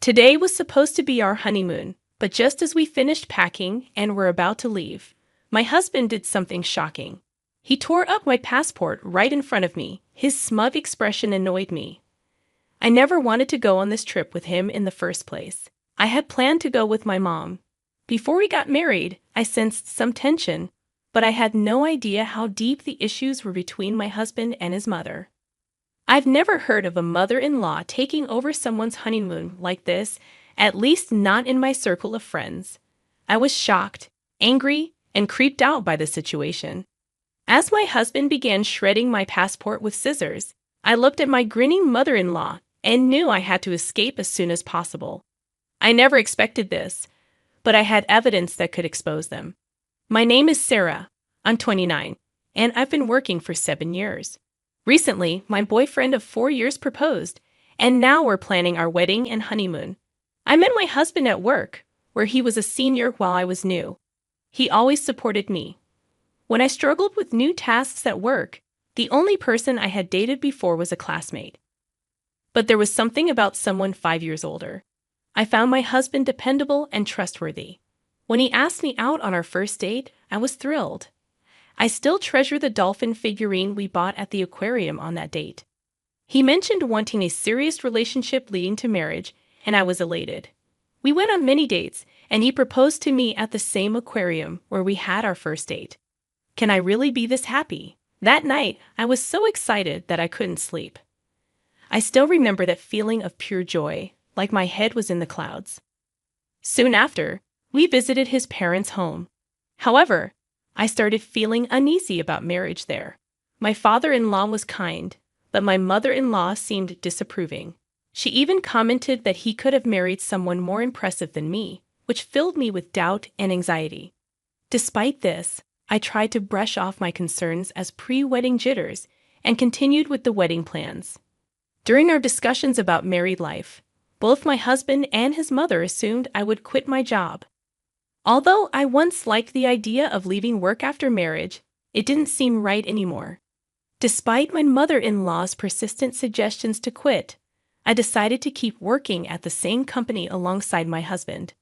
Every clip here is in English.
Today was supposed to be our honeymoon, but just as we finished packing and were about to leave, my husband did something shocking. He tore up my passport right in front of me. His smug expression annoyed me. I never wanted to go on this trip with him in the first place. I had planned to go with my mom. Before we got married, I sensed some tension, but I had no idea how deep the issues were between my husband and his mother. I've never heard of a mother-in-law taking over someone's honeymoon like this, at least not in my circle of friends. I was shocked, angry, and creeped out by the situation. As my husband began shredding my passport with scissors, I looked at my grinning mother-in-law and knew I had to escape as soon as possible. I never expected this, but I had evidence that could expose them. My name is Sarah. I'm 29, and I've been working for 7 years. Recently, my boyfriend of 4 years proposed, and now we're planning our wedding and honeymoon. I met my husband at work, where he was a senior while I was new. He always supported me. When I struggled with new tasks at work, the only person I had dated before was a classmate. But there was something about someone 5 years older. I found my husband dependable and trustworthy. When he asked me out on our first date, I was thrilled. I still treasure the dolphin figurine we bought at the aquarium on that date. He mentioned wanting a serious relationship leading to marriage, and I was elated. We went on many dates, and he proposed to me at the same aquarium where we had our first date. Can I really be this happy? That night, I was so excited that I couldn't sleep. I still remember that feeling of pure joy, like my head was in the clouds. Soon after, we visited his parents' home. However, I started feeling uneasy about marriage there. My father-in-law was kind, but my mother-in-law seemed disapproving. She even commented that he could have married someone more impressive than me, which filled me with doubt and anxiety. Despite this, I tried to brush off my concerns as pre-wedding jitters and continued with the wedding plans. During our discussions about married life, both my husband and his mother assumed I would quit my job. Although I once liked the idea of leaving work after marriage, it didn't seem right anymore. Despite my mother-in-law's persistent suggestions to quit, I decided to keep working at the same company alongside my husband.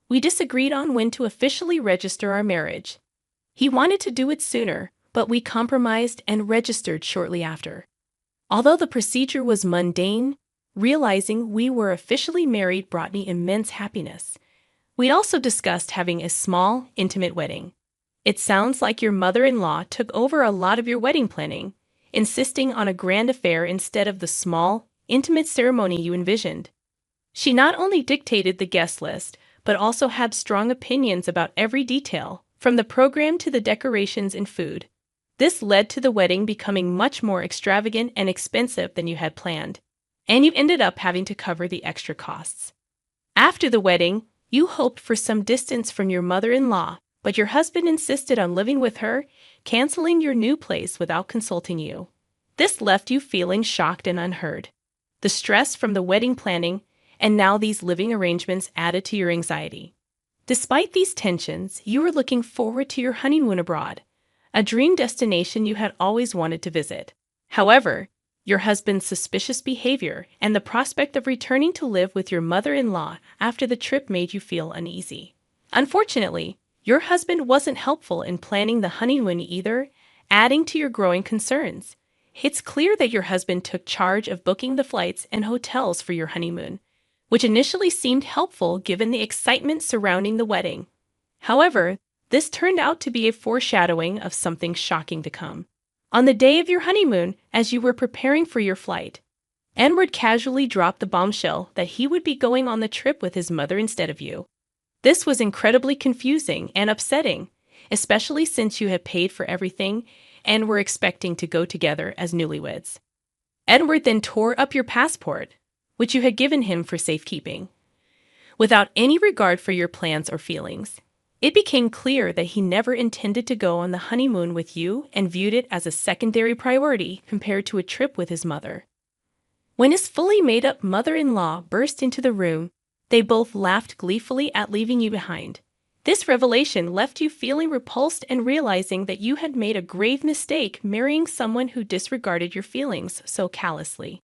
We disagreed on when to officially register our marriage. He wanted to do it sooner, but we compromised and registered shortly after. Although the procedure was mundane, realizing we were officially married brought me immense happiness. We also discussed having a small, intimate wedding. It sounds like your mother-in-law took over a lot of your wedding planning, insisting on a grand affair instead of the small, intimate ceremony you envisioned. She not only dictated the guest list, but also had strong opinions about every detail, from the program to the decorations and food. This led to the wedding becoming much more extravagant and expensive than you had planned, and you ended up having to cover the extra costs. After the wedding, you hoped for some distance from your mother-in-law, but your husband insisted on living with her, canceling your new place without consulting you. This left you feeling shocked and unheard. The stress from the wedding planning and now these living arrangements added to your anxiety. Despite these tensions, you were looking forward to your honeymoon abroad, a dream destination you had always wanted to visit. However, your husband's suspicious behavior and the prospect of returning to live with your mother-in-law after the trip made you feel uneasy. Unfortunately, your husband wasn't helpful in planning the honeymoon either, adding to your growing concerns. It's clear that your husband took charge of booking the flights and hotels for your honeymoon, which initially seemed helpful given the excitement surrounding the wedding. However, this turned out to be a foreshadowing of something shocking to come. On the day of your honeymoon, as you were preparing for your flight, Edward casually dropped the bombshell that he would be going on the trip with his mother instead of you. This was incredibly confusing and upsetting, especially since you had paid for everything and were expecting to go together as newlyweds. Edward then tore up your passport, which you had given him for safekeeping. Without any regard for your plans or feelings, it became clear that he never intended to go on the honeymoon with you and viewed it as a secondary priority compared to a trip with his mother. When his fully made-up mother-in-law burst into the room, they both laughed gleefully at leaving you behind. This revelation left you feeling repulsed and realizing that you had made a grave mistake marrying someone who disregarded your feelings so callously.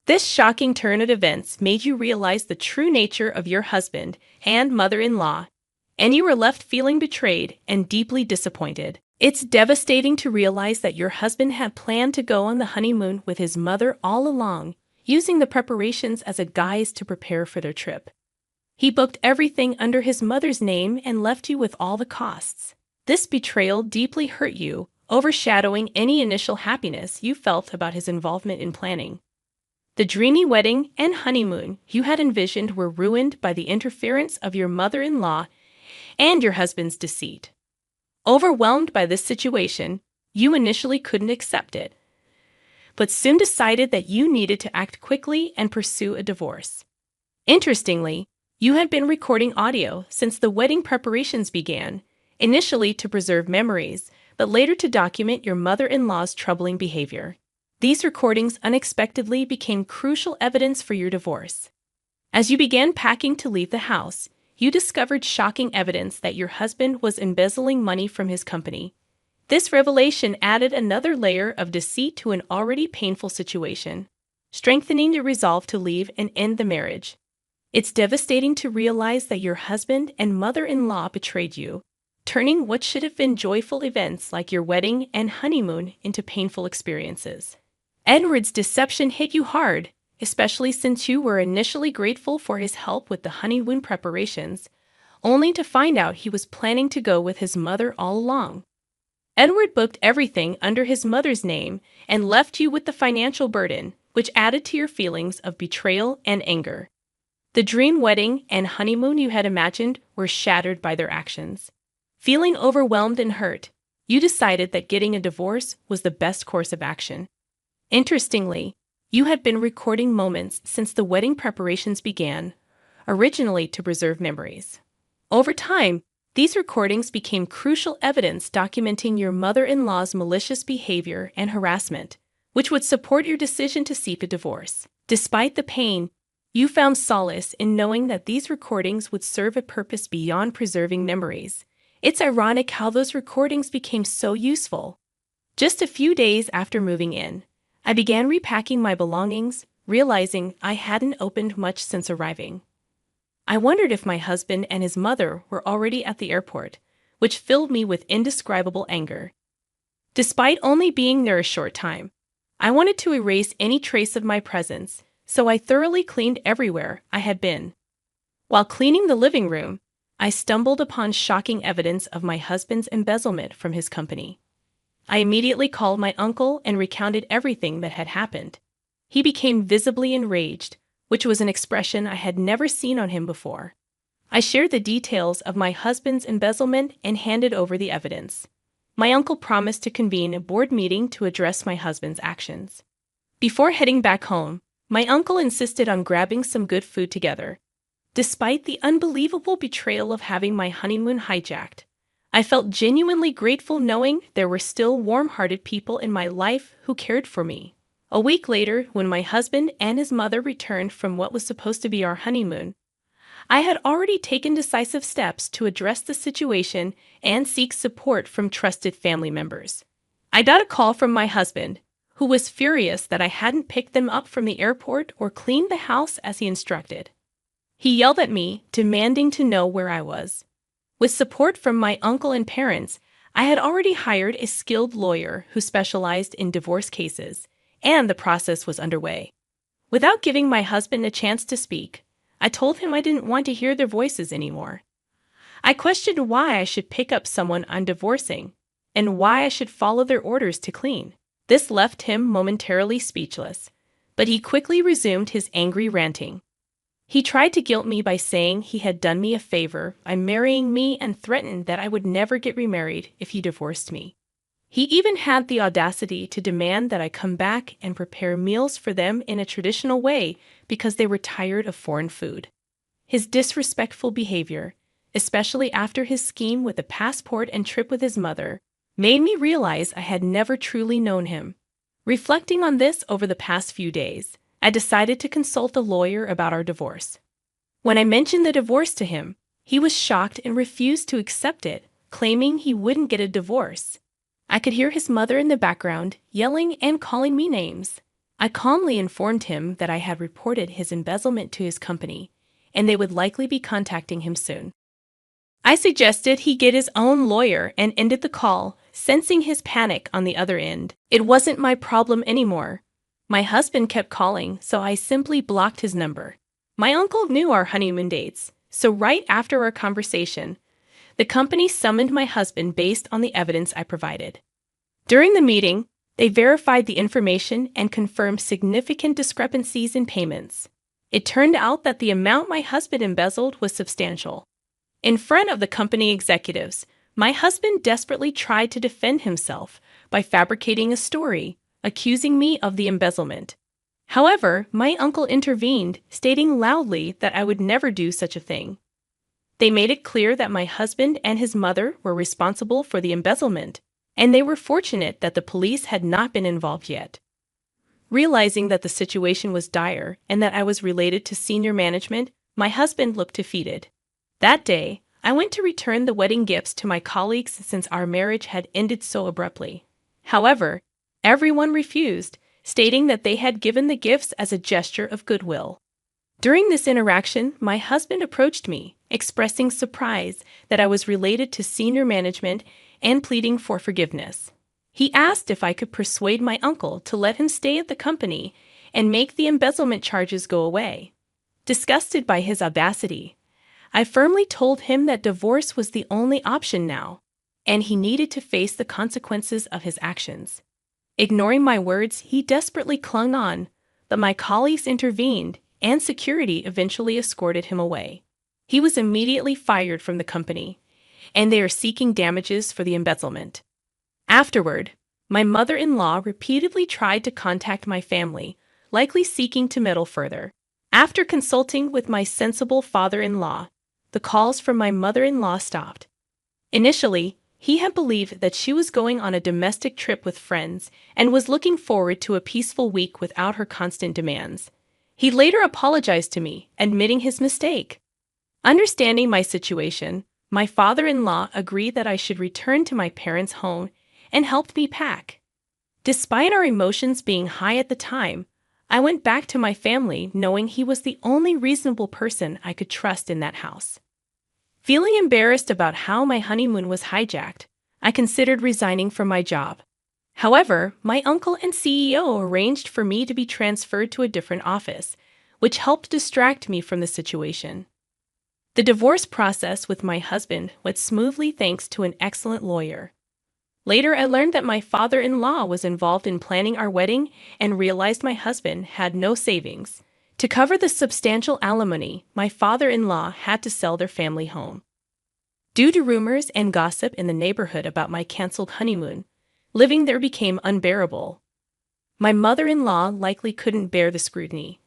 This shocking turn of events made you realize the true nature of your husband and mother-in-law, and you were left feeling betrayed and deeply disappointed. It's devastating to realize that your husband had planned to go on the honeymoon with his mother all along, using the preparations as a guise to prepare for their trip. He booked everything under his mother's name and left you with all the costs. This betrayal deeply hurt you, overshadowing any initial happiness you felt about his involvement in planning. The dreamy wedding and honeymoon you had envisioned were ruined by the interference of your mother-in-law and your husband's deceit. Overwhelmed by this situation, you initially couldn't accept it, but soon decided that you needed to act quickly and pursue a divorce. Interestingly, you had been recording audio since the wedding preparations began, initially to preserve memories, but later to document your mother-in-law's troubling behavior. These recordings unexpectedly became crucial evidence for your divorce. As you began packing to leave the house, you discovered shocking evidence that your husband was embezzling money from his company. This revelation added another layer of deceit to an already painful situation, strengthening your resolve to leave and end the marriage. It's devastating to realize that your husband and mother-in-law betrayed you, turning what should have been joyful events like your wedding and honeymoon into painful experiences. Edward's deception hit you hard, especially since you were initially grateful for his help with the honeymoon preparations, only to find out he was planning to go with his mother all along. Edward booked everything under his mother's name and left you with the financial burden, which added to your feelings of betrayal and anger. The dream wedding and honeymoon you had imagined were shattered by their actions. Feeling overwhelmed and hurt, you decided that getting a divorce was the best course of action. Interestingly, you had been recording moments since the wedding preparations began, originally to preserve memories. Over time, these recordings became crucial evidence documenting your mother-in-law's malicious behavior and harassment, which would support your decision to seek a divorce. Despite the pain, you found solace in knowing that these recordings would serve a purpose beyond preserving memories. It's ironic how those recordings became so useful. Just a few days after moving in, I began repacking my belongings, realizing I hadn't opened much since arriving. I wondered if my husband and his mother were already at the airport, which filled me with indescribable anger. Despite only being there a short time, I wanted to erase any trace of my presence, so I thoroughly cleaned everywhere I had been. While cleaning the living room, I stumbled upon shocking evidence of my husband's embezzlement from his company. I immediately called my uncle and recounted everything that had happened. He became visibly enraged, which was an expression I had never seen on him before. I shared the details of my husband's embezzlement and handed over the evidence. My uncle promised to convene a board meeting to address my husband's actions. Before heading back home, my uncle insisted on grabbing some good food together. Despite the unbelievable betrayal of having my honeymoon hijacked, I felt genuinely grateful knowing there were still warm-hearted people in my life who cared for me. A week later, when my husband and his mother returned from what was supposed to be our honeymoon, I had already taken decisive steps to address the situation and seek support from trusted family members. I got a call from my husband, who was furious that I hadn't picked them up from the airport or cleaned the house as he instructed. He yelled at me, demanding to know where I was. With support from my uncle and parents, I had already hired a skilled lawyer who specialized in divorce cases, and the process was underway. Without giving my husband a chance to speak, I told him I didn't want to hear their voices anymore. I questioned why I should pick up someone I'm divorcing, and why I should follow their orders to clean. This left him momentarily speechless, but he quickly resumed his angry ranting. He tried to guilt me by saying he had done me a favor by marrying me and threatened that I would never get remarried if he divorced me. He even had the audacity to demand that I come back and prepare meals for them in a traditional way because they were tired of foreign food. His disrespectful behavior, especially after his scheme with the passport and trip with his mother, made me realize I had never truly known him. Reflecting on this over the past few days, I decided to consult a lawyer about our divorce. When I mentioned the divorce to him, he was shocked and refused to accept it, claiming he wouldn't get a divorce. I could hear his mother in the background, yelling and calling me names. I calmly informed him that I had reported his embezzlement to his company, and they would likely be contacting him soon. I suggested he get his own lawyer and ended the call, sensing his panic on the other end. It wasn't my problem anymore. My husband kept calling, so I simply blocked his number. My uncle knew our honeymoon dates, so right after our conversation, the company summoned my husband based on the evidence I provided. During the meeting, they verified the information and confirmed significant discrepancies in payments. It turned out that the amount my husband embezzled was substantial. In front of the company executives, my husband desperately tried to defend himself by fabricating a story, accusing me of the embezzlement. However, my uncle intervened, stating loudly that I would never do such a thing. They made it clear that my husband and his mother were responsible for the embezzlement, and they were fortunate that the police had not been involved yet. Realizing that the situation was dire and that I was related to senior management, my husband looked defeated. That day, I went to return the wedding gifts to my colleagues since our marriage had ended so abruptly. However, everyone refused, stating that they had given the gifts as a gesture of goodwill. During this interaction, my husband approached me, expressing surprise that I was related to senior management and pleading for forgiveness. He asked if I could persuade my uncle to let him stay at the company and make the embezzlement charges go away. Disgusted by his audacity, I firmly told him that divorce was the only option now, and he needed to face the consequences of his actions. Ignoring my words, he desperately clung on, but my colleagues intervened, and security eventually escorted him away. He was immediately fired from the company, and they are seeking damages for the embezzlement. Afterward, my mother-in-law repeatedly tried to contact my family, likely seeking to meddle further. After consulting with my sensible father-in-law, the calls from my mother-in-law stopped. Initially, he had believed that she was going on a domestic trip with friends and was looking forward to a peaceful week without her constant demands. He later apologized to me, admitting his mistake. Understanding my situation, my father-in-law agreed that I should return to my parents' home and helped me pack. Despite our emotions being high at the time, I went back to my family knowing he was the only reasonable person I could trust in that house. Feeling embarrassed about how my honeymoon was hijacked, I considered resigning from my job. However, my uncle and CEO arranged for me to be transferred to a different office, which helped distract me from the situation. The divorce process with my husband went smoothly thanks to an excellent lawyer. Later, I learned that my father-in-law was involved in planning our wedding and realized my husband had no savings. To cover the substantial alimony, my father-in-law had to sell their family home. Due to rumors and gossip in the neighborhood about my canceled honeymoon, living there became unbearable. My mother-in-law likely couldn't bear the scrutiny,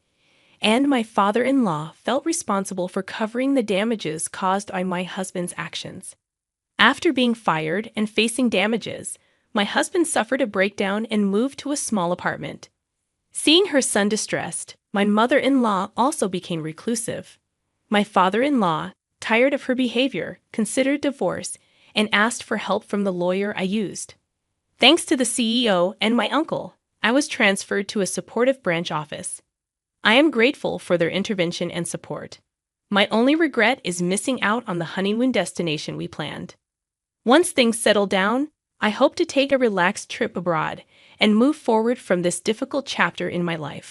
and my father-in-law felt responsible for covering the damages caused by my husband's actions. After being fired and facing damages, my husband suffered a breakdown and moved to a small apartment. Seeing her son distressed, my mother-in-law also became reclusive. My father-in-law, tired of her behavior, considered divorce and asked for help from the lawyer I used. Thanks to the CEO and my uncle, I was transferred to a supportive branch office. I am grateful for their intervention and support. My only regret is missing out on the honeymoon destination we planned. Once things settle down, I hope to take a relaxed trip abroad and move forward from this difficult chapter in my life.